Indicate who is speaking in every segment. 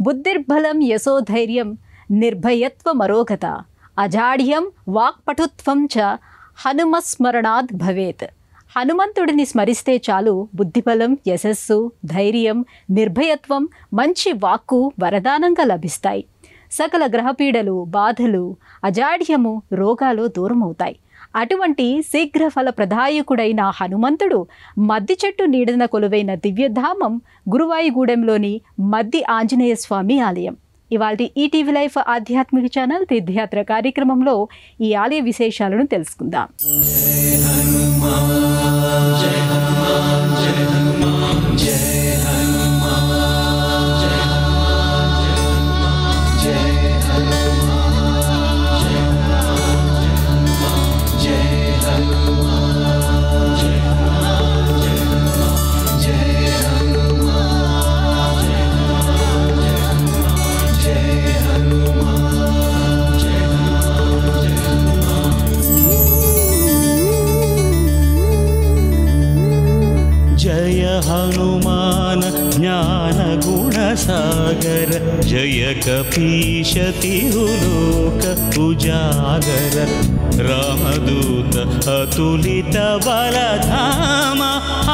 Speaker 1: బుద్ధిర్బలం యశోధైర్యం నిర్భయత్వమరోగత అజాడ్యం వాక్పటుత్వం చ హనుమస్మరణాద్ భవేత్. హనుమంతుడిని స్మరిస్తే చాలు బుద్ధిబలం, యశస్సు, ధైర్యం, నిర్భయత్వం, మంచి వాక్కు వరదానంగా లభిస్తాయి. సకల గ్రహపీడలు, బాధలు, అజాడ్యము, రోగాలు దూరమవుతాయి. అటువంటి శీఘ్ర ఫల ప్రదాయకుడైన హనుమంతుడు మద్ది చెట్టు నీడన కొలువైన దివ్యధామం గురువాయిగూడెంలోని మద్ది ఆంజనేయ స్వామి ఆలయం. ఇవాల్టి ఈటీవీ లైఫ్ ఆధ్యాత్మిక ఛానల్ తీర్థయాత్ర కార్యక్రమంలో ఈ ఆలయ విశేషాలను తెలుసుకుందాం.
Speaker 2: हनुमान ज्ञान गुण सागर जय कपीश तिरुलोक उजागर रामदूत अतुलित बलधाम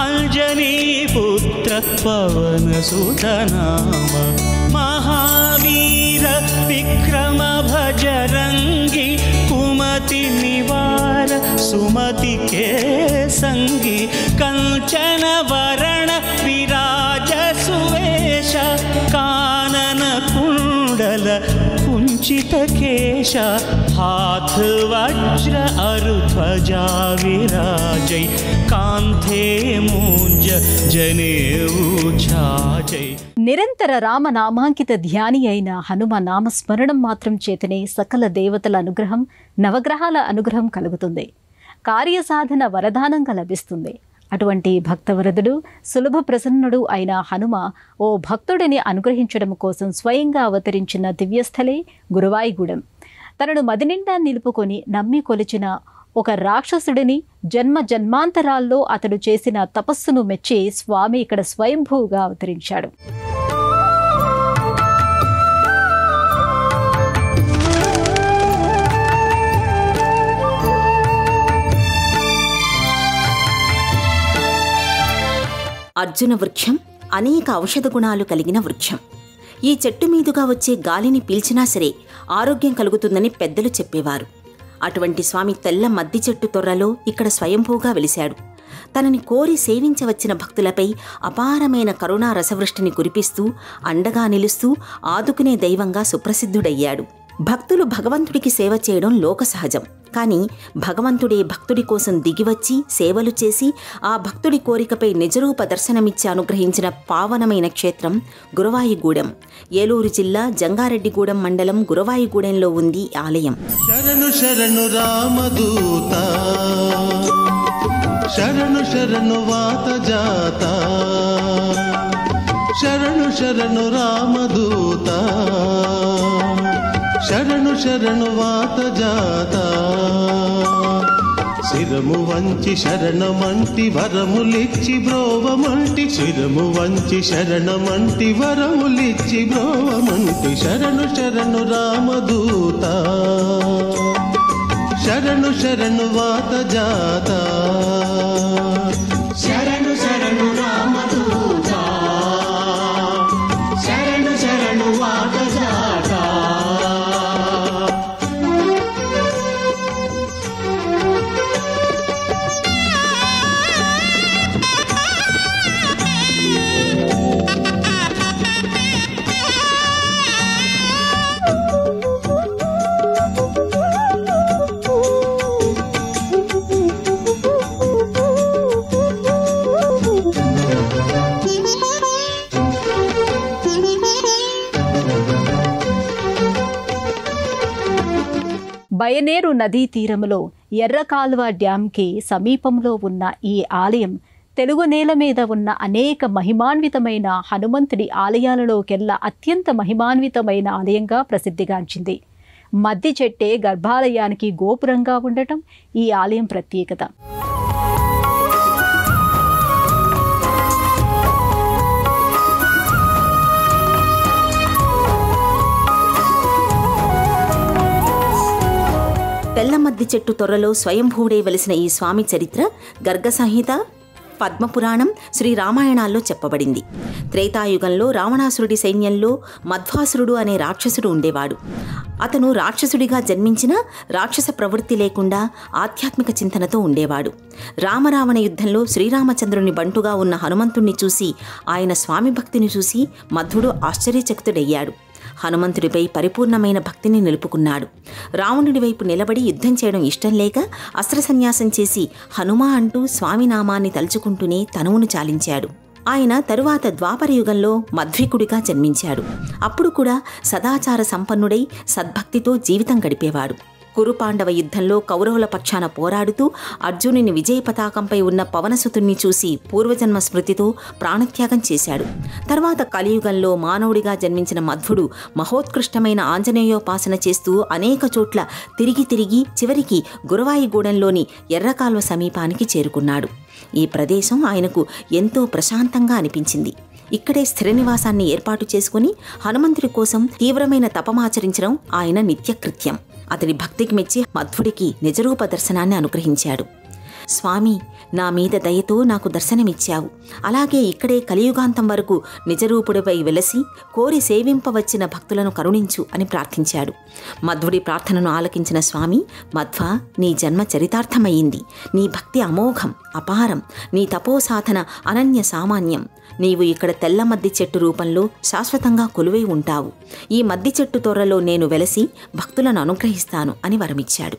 Speaker 2: अंजनी पुत्र पवन सुत नाम महावीर विक्रम भजरंगी कुमति निवार सुमति के संगी कंचन वरण विराज सुवेश कानन कुंडल कुंचित केश हाथ वज्र अरुध्वजा विराजै कांथे मूंज जनेऊ छाजै.
Speaker 1: నిరంతర రామనామాంకిత ధ్యాని అయిన హనుమ నామస్మరణం మాత్రం చేతనే సకల దేవతల అనుగ్రహం, నవగ్రహాల అనుగ్రహం కలుగుతుంది. కార్యసాధన వరదానంగా లభిస్తుంది. అటువంటి భక్తవరదుడు, సులభ ప్రసన్నుడు అయిన హనుమ ఓ భక్తుడిని అనుగ్రహించడం కోసం స్వయంగా అవతరించిన దివ్యస్థలే గురువాయిగూడెం. తనను మదినిండా నిలుపుకొని నమ్మి కొలిచిన ఒక రాక్షసుడిని జన్మ జన్మాంతరాల్లో అతడు చేసిన తపస్సును మెచ్చి స్వామి ఇక్కడ స్వయంభూగా అవతరించాడు.
Speaker 3: అర్జున వృక్షం అనేక ఔషధ గుణాలు కలిగిన వృక్షం. ఈ చెట్టు మీదుగా వచ్చే గాలిని పీల్చినా సరే ఆరోగ్యం కలుగుతుందని పెద్దలు చెప్పేవారు. అటువంటి స్వామి తెల్ల మద్ది చెట్టు తొర్రలో ఇక్కడ స్వయంభూగా వెలిశాడు. తనని కోరి సేవించవచ్చిన భక్తులపై అపారమైన కరుణా రసవృష్టిని కురిపిస్తూ అండగా నిలుస్తూ ఆదుకునే దైవంగా సుప్రసిద్ధుడయ్యాడు. భక్తులు భగవంతుడికి సేవ చేయడం లోక సహజం. కానీ భగవంతుడే భక్తుడి కోసం దిగివచ్చి సేవలు చేసి ఆ భక్తుడి కోరికపై నిజరూప దర్శనమిచ్చి అనుగ్రహించిన పావనమైన క్షేత్రం గురువాయిగూడెం. ఏలూరు జిల్లా జంగారెడ్డిగూడెం మండలం గురువాయిగూడెంలో ఉంది ఆలయం.
Speaker 4: శరణు శరణు రామదూత శరణు శరణు వాత జాత శరణు శరణు రామదూత శరణు శరణు వాత జాత శిరము వంచి శరణమంటి వరములిచ్చి బ్రోవమంటి శిరము వంచి శరణమంటి వరములిచ్చి బ్రోవమంటి శరణు శరణు రామదూత శరణు శరణు వాత జాత శరణు శరణు రామదూత శరణు శరణు వాత జాత.
Speaker 1: బయనేరు నదీ తీరములో ఎర్రకాలువ డ్యాంకి సమీపంలో ఉన్న ఈ ఆలయం తెలుగు నేల మీద ఉన్న అనేక మహిమాన్వితమైన హనుమంతుడి ఆలయాలలోకెల్లా అత్యంత మహిమాన్వితమైన ఆలయంగా ప్రసిద్ధిగాంచింది. మద్ది చెట్టే గర్భాలయానికి గోపురంగా ఉండటం ఈ ఆలయం ప్రత్యేకత.
Speaker 3: చెట్టు తొర్రలో స్వయంభూడే వెలిసిన ఈ స్వామి చరిత్ర గర్గ సంహిత, పద్మపురాణం, శ్రీరామాయణాల్లో చెప్పబడింది. త్రేతాయుగంలో రావణాసురుడి సైన్యంలో మధ్వాసురుడు అనే రాక్షసుడు ఉండేవాడు. అతను రాక్షసుడిగా జన్మించినా రాక్షస ప్రవృత్తి లేకుండా ఆధ్యాత్మిక చింతనతో ఉండేవాడు. రామరావణ యుద్ధంలో శ్రీరామచంద్రుని బంటుగా ఉన్న హనుమంతుణ్ణి చూసి, ఆయన స్వామి భక్తిని చూసి మధ్వుడు ఆశ్చర్యచకితుడయ్యాడు. హనుమంతుడిపై పరిపూర్ణమైన భక్తిని నిలుపుకున్నాడు. రావణుడి వైపు నిలబడి యుద్ధం చేయడం ఇష్టం లేక అస్త్రసన్యాసం చేసి హనుమా అంటూ స్వామి నామాన్ని తలుచుకుంటూనే తనువును చాలించాడు. ఆయన తరువాత ద్వాపర యుగంలో మధ్వికుడిగా జన్మించాడు. అప్పుడు కూడా సదాచార సంపన్నుడై సద్భక్తితో జీవితం గడిపేవాడు. కురుపాండవ యుద్ధంలో కౌరవుల పక్షాన పోరాడుతూ అర్జునుని విజయ పతాకంపై ఉన్న పవనసుతుణ్ణి చూసి పూర్వజన్మ స్మృతితో ప్రాణత్యాగం చేశాడు. తర్వాత కలియుగంలో మానవుడిగా జన్మించిన మధ్వుడు మహోత్కృష్టమైన ఆంజనేయోపాసన చేస్తూ అనేక చోట్ల తిరిగి చివరికి గురవాయిగూడెంలోని ఎర్రకాల్వ సమీపానికి చేరుకున్నాడు. ఈ ప్రదేశం ఆయనకు ఎంతో ప్రశాంతంగా అనిపించింది. ఇక్కడే స్థిర నివాసాన్ని ఏర్పాటు చేసుకుని హనుమంతుడి కోసం తీవ్రమైన తపమాచరించడం ఆయన నిత్యకృత్యం. అతడి భక్తికి మెచ్చి మధ్వుడికి నిజరూప దర్శనాన్ని అనుగ్రహించాడు. స్వామి, నా మీద దయతో నాకు దర్శనమిచ్చావు. అలాగే ఇక్కడే కలియుగాంతం వరకు నిజరూపుడిపై వెలసి కోరి సేవింపవచ్చిన భక్తులను కరుణించు అని ప్రార్థించాడు. మధ్వుడి ప్రార్థనను ఆలకించిన స్వామి, మధ్వ, నీ జన్మ చరితార్థమయ్యింది. నీ భక్తి అమోఘం, అపారం. నీ తపోసాధన అనన్య సామాన్యం. నీవు ఇక్కడ తెల్ల మద్ది చెట్టు రూపంలో శాశ్వతంగా కొలువై ఉంటావు. ఈ మద్ది చెట్టు తొర్రలో నేను వెలసి భక్తులను అనుగ్రహిస్తాను అని వరమిచ్చాడు.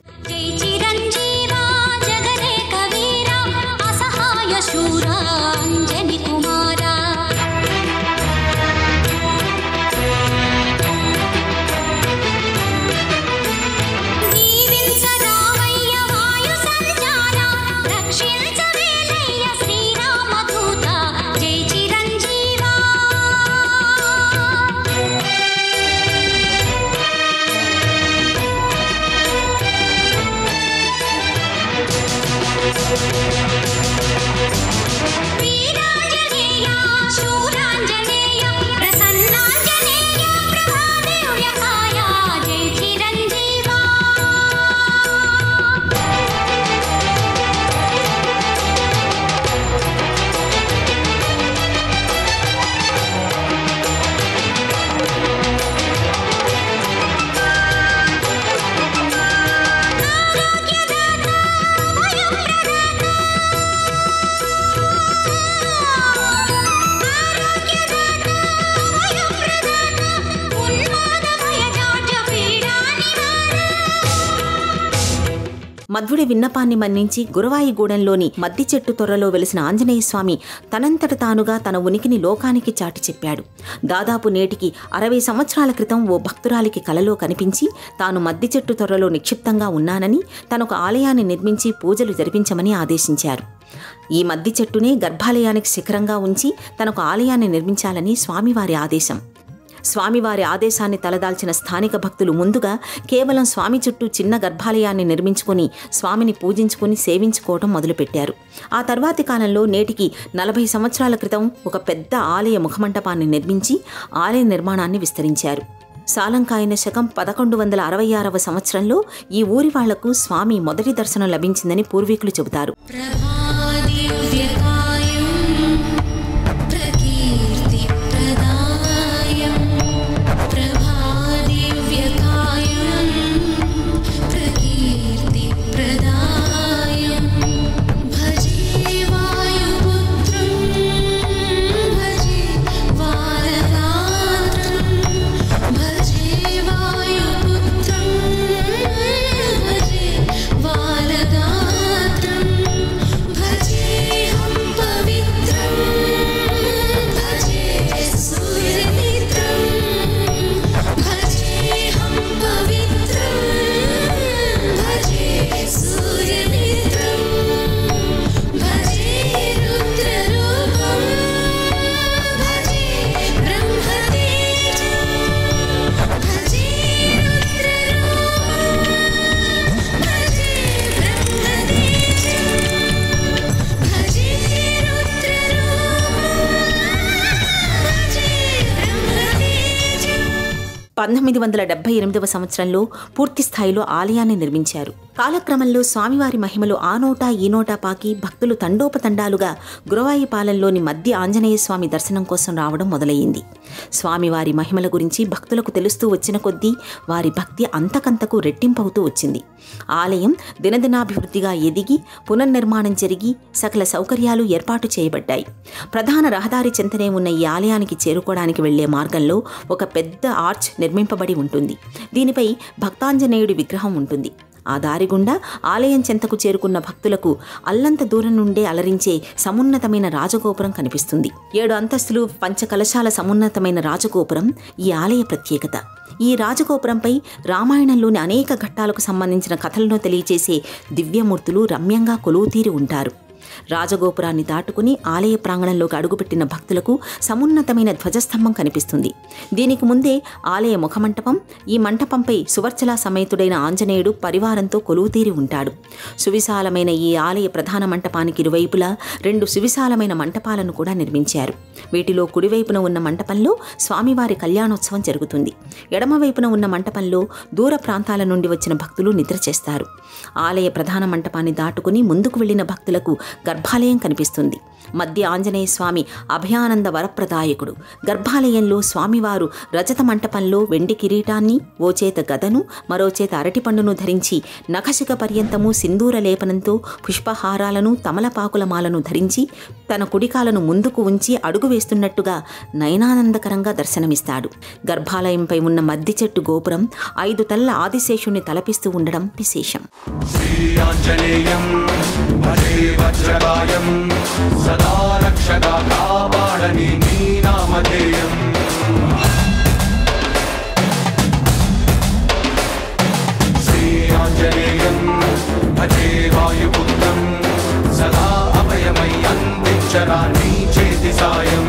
Speaker 3: మధ్వుడి విన్నపాన్ని మన్నించి గురవాయిగూడెంలోని మద్ది చెట్టు తొర్రలో వెలిసిన ఆంజనేయ స్వామి తనంతట తానుగా తన ఉనికిని లోకానికి చాటి చెప్పాడు. దాదాపు నేటికి 60 సంవత్సరాల క్రితం ఓ భక్తురాలికి కలలో కనిపించి తాను మద్ది చెట్టు తొర్రలో నిక్షిప్తంగా ఉన్నానని, తనొక ఆలయాన్ని నిర్మించి పూజలు జరిపించమని ఆదేశించారు. ఈ మద్ది చెట్టునే గర్భాలయానికి శిఖరంగా ఉంచి తనకు ఆలయాన్ని నిర్మించాలని స్వామివారి ఆదేశం. స్వామివారి ఆదేశాన్ని తలదాల్చిన స్థానిక భక్తులు ముందుగా కేవలం స్వామి చుట్టూ చిన్న గర్భాలయాన్ని నిర్మించుకుని స్వామిని పూజించుకుని సేవించుకోవడం మొదలుపెట్టారు. ఆ తర్వాతి కాలంలో నేటికి 40 సంవత్సరాల క్రితం ఒక పెద్ద ఆలయ ముఖమంటపాన్ని నిర్మించి ఆలయ నిర్మాణాన్ని విస్తరించారు. సాలంకాయన శకం 1166వ సంవత్సరంలో ఈ ఊరి వాళ్లకు స్వామి మొదటి దర్శనం లభించిందని పూర్వీకులు చెబుతారు. 1978వ సంవత్సరంలో పూర్తి స్థాయిలో ఆలయాన్ని నిర్మించారు. కాలక్రమంలో స్వామివారి మహిమలు ఆ నోటా ఈ నోటా పాకి భక్తులు తండోపతండాలుగా గురవాయిపాలెంలోని మధ్య ఆంజనేయ స్వామి దర్శనం కోసం రావడం మొదలయ్యింది. స్వామివారి మహిమల గురించి భక్తులకు తెలుస్తూ వచ్చిన కొద్దీ వారి భక్తి అంతకంతకు రెట్టింపవుతూ వచ్చింది. ఆలయం దినదినాభివృద్ధిగా ఎదిగి పునర్నిర్మాణం జరిగి సకల సౌకర్యాలు ఏర్పాటు చేయబడ్డాయి. ప్రధాన రహదారి చెంతనే ఉన్న ఈ ఆలయానికి చేరుకోవడానికి వెళ్లే మార్గంలో ఒక పెద్ద ఆర్చ్ నిర్మింపబడి ఉంటుంది. దీనిపై భక్తాంజనేయుడి విగ్రహం ఉంటుంది. ఆ దారి గుండా ఆలయం చెంతకు చేరుకున్న భక్తులకు అల్లంత దూరం నుండే అలరించే సమున్నతమైన రాజగోపురం కనిపిస్తుంది. 7 అంతస్తులు పంచకలశాల సమున్నతమైన రాజగోపురం ఈ ఆలయ ప్రత్యేకత. ఈ రాజగోపురంపై రామాయణంలోని అనేక ఘట్టాలకు సంబంధించిన కథలను తెలియచేసే దివ్యమూర్తులు రమ్యంగా కొలువుతీరి ఉంటారు. రాజగోపురాన్ని దాటుకుని ఆలయ ప్రాంగణంలోకి అడుగుపెట్టిన భక్తులకు సమున్నతమైన ధ్వజస్తంభం కనిపిస్తుంది. దీనికి ముందే ఆలయ ముఖమంటపం. ఈ మంటపంపై సువర్చలా సమేతుడైన ఆంజనేయుడు పరివారంతో కొలువుతీరి ఉంటాడు. సువిశాలమైన ఈ ఆలయ ప్రధాన మంటపానికి ఇరువైపులా 2 సువిశాలమైన మంటపాలను కూడా నిర్మించారు. వీటిలో కుడివైపున ఉన్న మంటపంలో స్వామివారి కళ్యాణోత్సవం జరుగుతుంది. ఎడమవైపున ఉన్న మంటపంలో దూర ప్రాంతాల నుండి వచ్చిన భక్తులు నిద్ర చేస్తారు. ఆలయ ప్రధాన మంటపాన్ని దాటుకుని ముందుకు వెళ్లిన భక్తులకు గర్భాలయం కనిపిస్తుంది. మధ్య ఆంజనేయ స్వామి అభయానంద వరప్రదాయకుడు. గర్భాలయంలో స్వామివారు రజత మంటపంలో వెండి కిరీటాన్ని, ఓ చేత గదను, మరో చేత అరటిపండును ధరించి నఖశిఖ పర్యంతము సింధూర లేపనంతో పుష్పహారాలను, తమలపాకుల మాలను ధరించి తన కుడికాలను ముందుకు ఉంచి అడుగు వేస్తున్నట్టుగా నయనానందకరంగా దర్శనమిస్తాడు. గర్భాలయంపై ఉన్న మద్ది చెట్టు గోపురం 5 తలల ఆదిశేషుణ్ణి తలపిస్తూ ఉండడం విశేషం.
Speaker 5: సదా రక్షగా కాపాడని నీ నామధేయం. శ్రీ ఆంజనేయం భజే వాయుపుత్రం సదా అభయమై అందించరా నీ చేతి సాయం.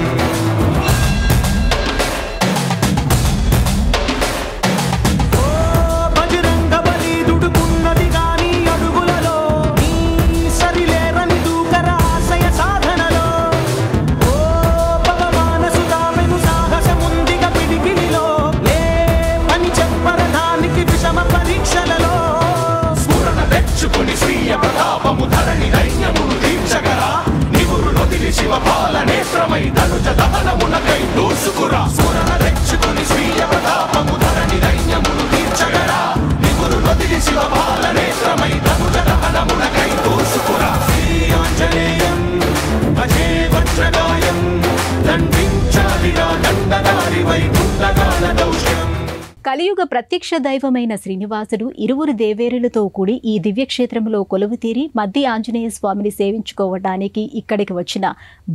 Speaker 1: కలియుగ ప్రత్యక్ష దైవమైన శ్రీనివాసుడు ఇరువురు దేవేరులతో కూడి ఈ దివ్యక్షేత్రంలో కొలువుతీరి మధ్య ఆంజనేయ స్వామిని సేవించుకోవడానికి ఇక్కడికి వచ్చిన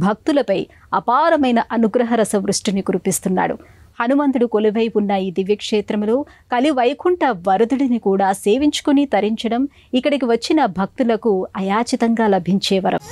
Speaker 1: భక్తులపై అపారమైన అనుగ్రహ రస వృష్టిని కురిపిస్తున్నాడు. హనుమంతుడు కొలువై ఉన్న ఈ దివ్యక్షేత్రంలో కలి వైకుంఠ వరదుడిని కూడా సేవించుకుని తరించడం ఇక్కడికి వచ్చిన భక్తులకు అయాచితంగా లభించే వరం.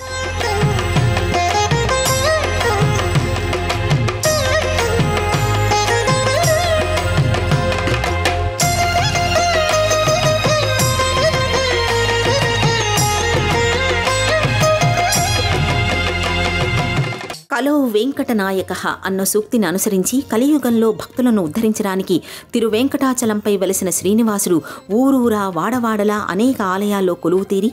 Speaker 3: కలో వెంకటనాయక అన్న సూక్తిని అనుసరించి కలియుగంలో భక్తులను ఉద్ధరించడానికి తిరువెంకటాచలంపై వెలసిన శ్రీనివాసుడు ఊరూరా వాడవాడలా అనేక ఆలయాల్లో కొలువుతీరి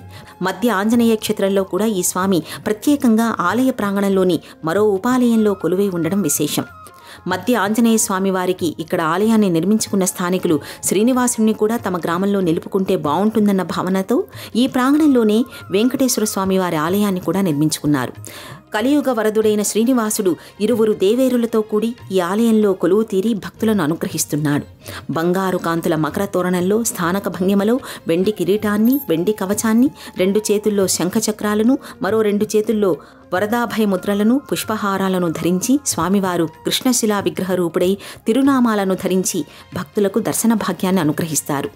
Speaker 3: మధ్య ఆంజనేయ క్షేత్రంలో కూడా ఈ స్వామి ప్రత్యేకంగా ఆలయ ప్రాంగణంలోని మరో ఉపాలయంలో కొలువై ఉండడం విశేషం. మధ్య ఆంజనేయ స్వామి వారికి ఇక్కడ ఆలయాన్ని నిర్మించుకున్న స్థానికులు శ్రీనివాసుని కూడా తమ గ్రామంలో నిలుపుకుంటే బాగుంటుందన్న భావనతో ఈ ప్రాంగణంలోనే వెంకటేశ్వర స్వామి వారి ఆలయాన్ని కూడా నిర్మించుకున్నారు. కలియుగ వరదుడైన శ్రీనివాసుడు ఇరువురు దేవేరులతో కూడి ఈ ఆలయంలో కొలువు తీరి భక్తులను అనుగ్రహిస్తున్నాడు. బంగారు కాంతుల మకర తోరణంలో స్థానక భంగిమలో వెండి కిరీటాన్ని, వెండి కవచాన్ని, 2 చేతుల్లో శంఖచక్రాలను, మరో 2 చేతుల్లో వరదాభయ ముద్రలను, పుష్పహారాలను ధరించి స్వామివారు కృష్ణశిలా విగ్రహ రూపుడై తిరునామాలను ధరించి భక్తులకు దర్శన భాగ్యాన్ని అనుగ్రహిస్తారు.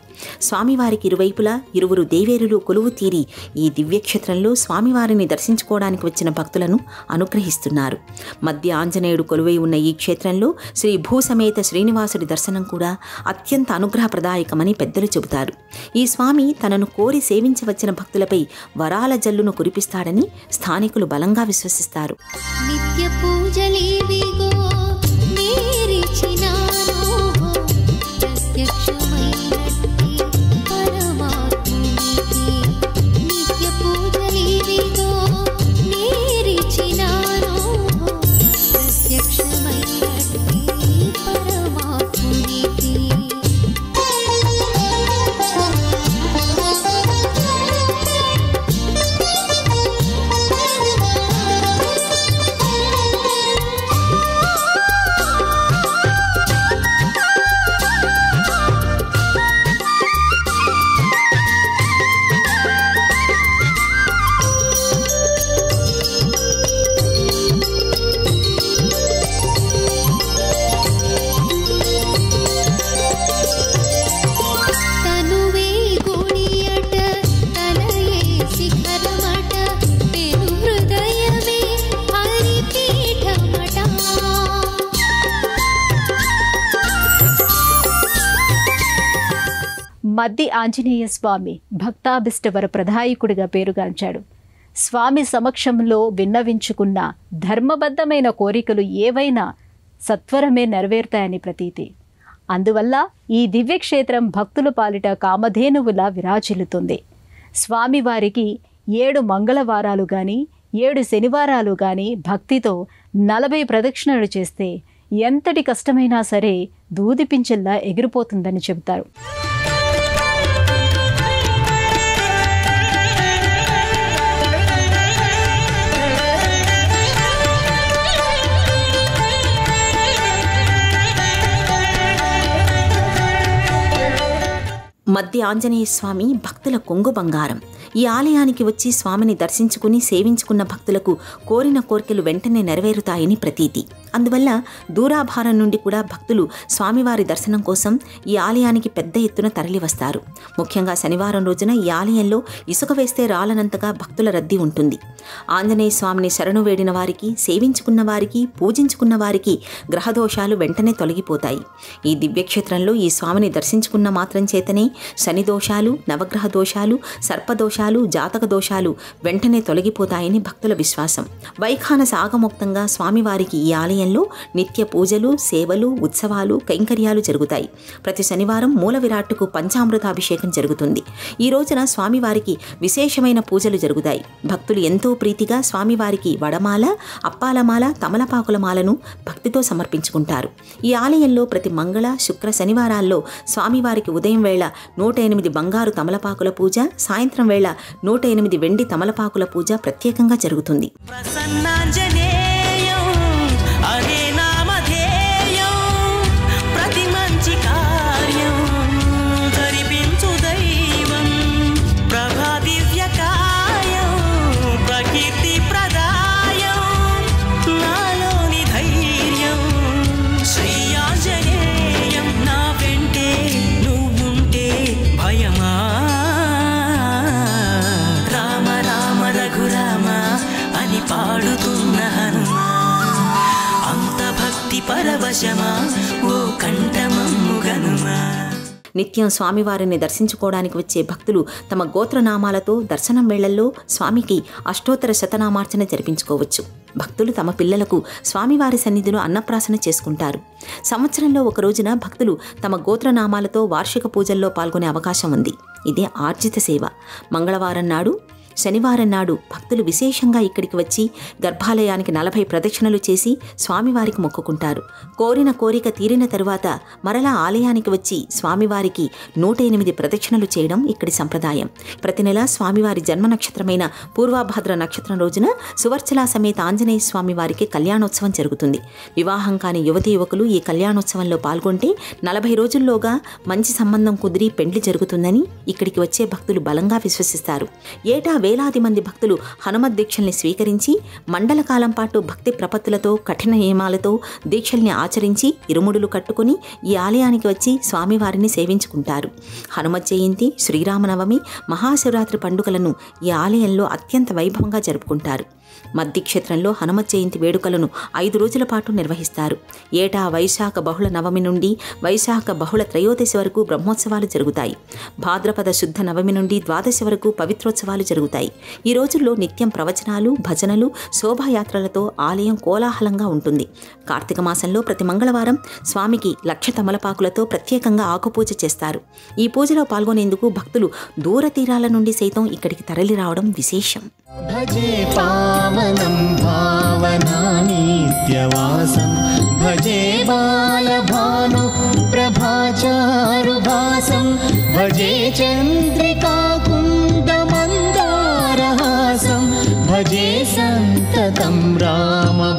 Speaker 3: స్వామివారికి ఇరువైపులా ఇరువురు దేవేరులు కొలువు తీరి ఈ దివ్యక్షేత్రంలో స్వామివారిని దర్శించుకోవడానికి వచ్చిన భక్తులను అనుగ్రహిస్తున్నారు. మధ్య ఆంజనేయుడు కొలువై ఉన్న ఈ క్షేత్రంలో శ్రీ భూసమేత శ్రీనివాసుడి దర్శనం కూడా అత్యంత అనుగ్రహప్రదాయకమని పెద్దలు చెబుతారు. ఈ స్వామి తనను కోరి సేవించవచ్చిన భక్తులపై వరాల జల్లును కురిపిస్తాడని స్థానికులు బలంగా విశ్వసిస్తారు.
Speaker 6: నిత్య పూజలేవిగో నేరిచినాను
Speaker 1: మద్ది ఆంజనేయ స్వామి భక్తాభిష్టవర ప్రదాయకుడిగా పేరుగాంచాడు. స్వామి సమక్షంలో విన్నవించుకున్న ధర్మబద్ధమైన కోరికలు ఏవైనా సత్వరమే నెరవేరుతాయని ప్రతీతి. అందువల్ల ఈ దివ్యక్షేత్రం భక్తుల పాలిట కామధేనువులా విరాజిల్లుతుంది. స్వామివారికి 7 మంగళవారాలు కానీ 7 శనివారాలు కానీ భక్తితో 40 ప్రదక్షిణలు చేస్తే ఎంతటి కష్టమైనా సరే దూదిపించెల్లా ఎగిరిపోతుందని చెబుతారు.
Speaker 3: మద్ది ఆంజనేయ స్వామి భక్తుల కొంగు బంగారం. ఈ ఆలయానికి వచ్చి స్వామిని దర్శించుకుని సేవించుకున్న భక్తులకు కోరిన కోరికలు వెంటనే నెరవేరుతాయని ప్రతీతి. అందువల్ల దూరాభారం నుండి కూడా భక్తులు స్వామివారి దర్శనం కోసం ఈ ఆలయానికి పెద్ద ఎత్తున తరలివస్తారు. ముఖ్యంగా శనివారం రోజున ఈ ఆలయంలో ఇసుక వేస్తే రాలనంతగా భక్తుల రద్దీ ఉంటుంది. ఆంజనేయ స్వామిని శరణు వేడిన వారికి, సేవించుకున్న వారికి, పూజించుకున్న వారికి గ్రహదోషాలు వెంటనే తొలగిపోతాయి. ఈ దివ్యక్షేత్రంలో ఈ స్వామిని దర్శించుకున్న మాత్రం చేతనే శని దోషాలు, నవగ్రహ దోషాలు, సర్పదోషాలు, జాతక దోషాలు వెంటనే తొలగిపోతాయని భక్తుల విశ్వాసం. వైఖానస ఆగమోక్తంగా స్వామివారికి ఈ ఆలయంలో నిత్య పూజలు, సేవలు, ఉత్సవాలు, కైంకర్యాలు జరుగుతాయి. ప్రతి శనివారం మూల విరాట్టుకు పంచామృతాభిషేకం జరుగుతుంది. ఈ రోజున స్వామివారికి విశేషమైన పూజలు జరుగుతాయి. భక్తులు ఎంతో ప్రీతిగా స్వామివారికి వడమాల, అప్పాలమాల, తమలపాకుల మాలను భక్తితో సమర్పించుకుంటారు. ఈ ఆలయంలో ప్రతి మంగళ, శుక్ర, శనివారాల్లో స్వామివారికి ఉదయం వేళ 108 బంగారు తమలపాకుల పూజ, సాయంత్రం వేళ 108 వెండి తమలపాకుల పూజ ప్రత్యేకంగా జరుగుతుంది.
Speaker 2: ప్రసన్నాంజనేయం అనే నామధేయం ప్రతి మంచి కార్యం జరిపించు దైవం ప్రభా దివ్యకాయం ప్రకీర్తి ప్రదాయం నాలోని ధైర్యం శ్రీ ఆంజనేయం నా వెంటే నువ్వుంటే భయమా రామ రామ రఘురామ అని పాడుతున్న హనుమా అంత భక్తి పరవశమా ఓ కంఠమమ్ము గనుమా.
Speaker 3: నిత్యం స్వామివారిని దర్శించుకోవడానికి వచ్చే భక్తులు తమ గోత్రనామాలతో దర్శనం వేళల్లో స్వామికి అష్టోత్తర శతనామార్చన జరిపించుకోవచ్చు. భక్తులు తమ పిల్లలకు స్వామివారి సన్నిధిలో అన్నప్రాసన చేసుకుంటారు. సంవత్సరంలో ఒక రోజున భక్తులు తమ గోత్రనామాలతో వార్షిక పూజల్లో పాల్గొనే అవకాశం ఉంది. ఇదే ఆర్జిత సేవ. మంగళవారం నాడు, శనివారం నాడు భక్తులు విశేషంగా ఇక్కడికి వచ్చి గర్భాలయానికి 40 ప్రదక్షిణలు చేసి స్వామివారికి మొక్కుకుంటారు. కోరిన కోరిక తీరిన తరువాత మరలా ఆలయానికి వచ్చి స్వామివారికి 108 ప్రదక్షిణలు చేయడం ఇక్కడి సంప్రదాయం. ప్రతి నెల స్వామివారి జన్మ నక్షత్రమైన పూర్వాభాద్ర నక్షత్రం రోజున సువర్చలా సమేత ఆంజనేయ స్వామి వారికి కళ్యాణోత్సవం జరుగుతుంది. వివాహం కాని యువతీ యువకులు ఈ కళ్యాణోత్సవంలో పాల్గొంటే 40 రోజుల్లోగా మంచి సంబంధం కుదిరి పెండ్లి జరుగుతుందని ఇక్కడికి వచ్చే భక్తులు బలంగా విశ్వసిస్తారు. ఏటా వేలాది మంది భక్తులు హనుమత్ దీక్షల్ని స్వీకరించి మండల కాలం పాటు భక్తి ప్రపత్తులతో, కఠిన నియమాలతో దీక్షల్ని ఆచరించి ఇరుముడులు కట్టుకుని ఈ ఆలయానికి వచ్చి స్వామివారిని సేవించుకుంటారు. హనుమత్ జయంతి, శ్రీరామనవమి, మహాశివరాత్రి పండుగలను ఈ ఆలయంలో అత్యంత వైభవంగా జరుపుకుంటారు. మద్ది క్షేత్రంలో హనుమత్ జయంతి వేడుకలను 5 రోజుల పాటు నిర్వహిస్తారు. ఏటా వైశాఖ బహుళ నవమి నుండి వైశాఖ బహుళ త్రయోదశి వరకు బ్రహ్మోత్సవాలు జరుగుతాయి. భాద్రపద శుద్ధ నవమి నుండి ద్వాదశి వరకు పవిత్రోత్సవాలు జరుగుతాయి. ఈ రోజుల్లో నిత్యం ప్రవచనాలు, భజనలు, శోభాయాత్రలతో ఆలయం కోలాహలంగా ఉంటుంది. కార్తీక మాసంలో ప్రతి మంగళవారం స్వామికి 1,00,000 తమలపాకులతో ప్రత్యేకంగా ఆకుపూజ చేస్తారు. ఈ పూజలో పాల్గొనేందుకు భక్తులు దూర తీరాల నుండి సైతం ఇక్కడికి తరలి రావడం విశేషం.
Speaker 4: భజే పావనం భావనానిత్యవాసం భజే బాలభాను ప్రభాచారుభాసం భజే చంద్రికాకుందమందారహాసం భజే సంతతం రామభూపాలదాసం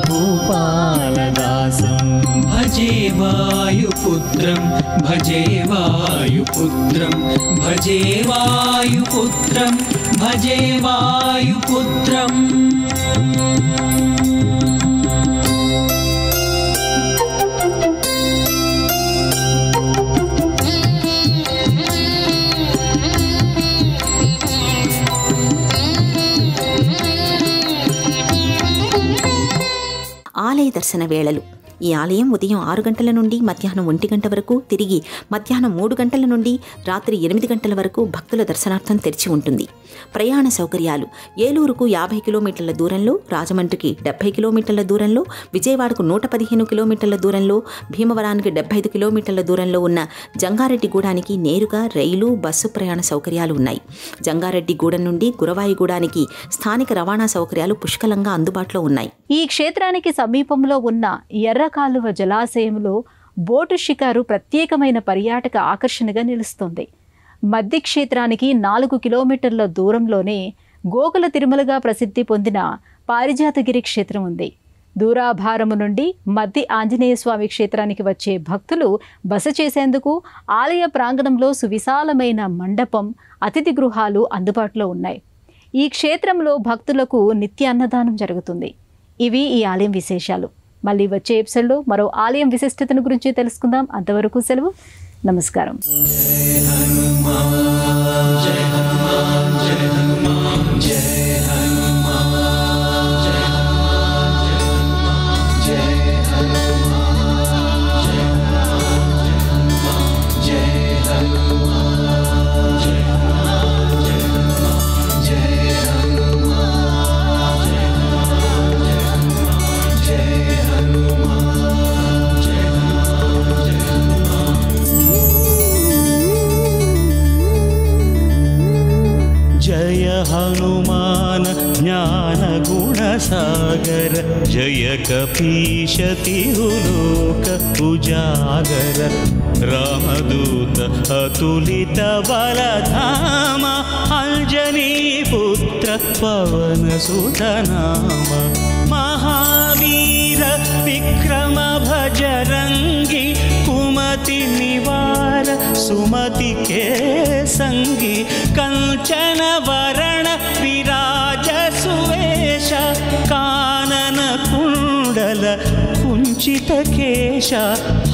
Speaker 2: భజే వాయుపుత్రం భజే వాయుపుత్రం భజే వాయుపుత్రం భజే వాయుపుత్రం.
Speaker 3: ఆలయ దర్శన వేళలు ఈ ఆలయం ఉదయం 6 గంటల నుండి మధ్యాహ్నం 1 గంట వరకు, తిరిగి మధ్యాహ్నం 3 గంటల నుండి రాత్రి 8 గంటల వరకు భక్తుల దర్శనార్థం తెరిచి ఉంటుంది. ప్రయాణ సౌకర్యాలు: ఏలూరుకు 50 కిలోమీటర్ల దూరంలో, రాజమండ్రికి 70 కిలోమీటర్ల దూరంలో, విజయవాడకు 115 కిలోమీటర్ల దూరంలో, భీమవరానికి 75 కిలోమీటర్ల దూరంలో ఉన్న జంగారెడ్డిగూడానికి నేరుగా రైలు, బస్సు ప్రయాణ సౌకర్యాలు ఉన్నాయి. జంగారెడ్డిగూడెం నుండి గురవాయిగూడానికి స్థానిక రవాణా సౌకర్యాలు పుష్కలంగా అందుబాటులో ఉన్నాయి.
Speaker 1: ఈ క్షేత్రానికి సమీపంలో ఉన్న ఎర్రకాలువ జలాశయంలో బోటు షికారు ప్రత్యేకమైన పర్యాటక ఆకర్షణగా నిలుస్తుంది. మద్ది క్షేత్రానికి 4 కిలోమీటర్ల దూరంలోనే గోకుల తిరుమలగా ప్రసిద్ధి పొందిన పారిజాతగిరి క్షేత్రం ఉంది. దూరాభారము నుండి మద్ది ఆంజనేయ స్వామి క్షేత్రానికి వచ్చే భక్తులు బస చేసేందుకు ఆలయ ప్రాంగణంలో సువిశాలమైన మండపం, అతిథి గృహాలు అందుబాటులో ఉన్నాయి. ఈ క్షేత్రంలో భక్తులకు నిత్య అన్నదానం జరుగుతుంది. ఇవి ఈ ఆలయం విశేషాలు. మళ్ళీ వచ్చే ఎపిసోడ్లో మరో ఆలయం విశిష్టతను గురించి తెలుసుకుందాం. అంతవరకు సెలవు. నమస్కారం.
Speaker 4: हनुमान ज्ञान गुण सागर जय कपीश तिरुलोक उजागर रामदूत अतुलित बलधाम अंजनी पुत्र पवन सुत नाम महावीर विक्रम भजरंगी कुमति निवार सुमति के संगी कंचन वरण विराज सुवेश कानन कुंडल कुंचित केश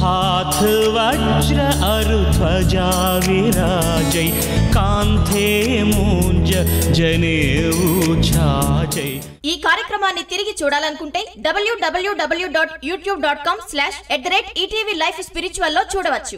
Speaker 4: हाथ वज्र अरुध्वजा विराजै कांथे मूंज जनेऊ छाजै.
Speaker 6: ఈ కార్యక్రమాన్ని తిరిగి చూడాలనుకుంటే www.youtube.com/@ETV Life Spiritual లో చూడవచ్చు.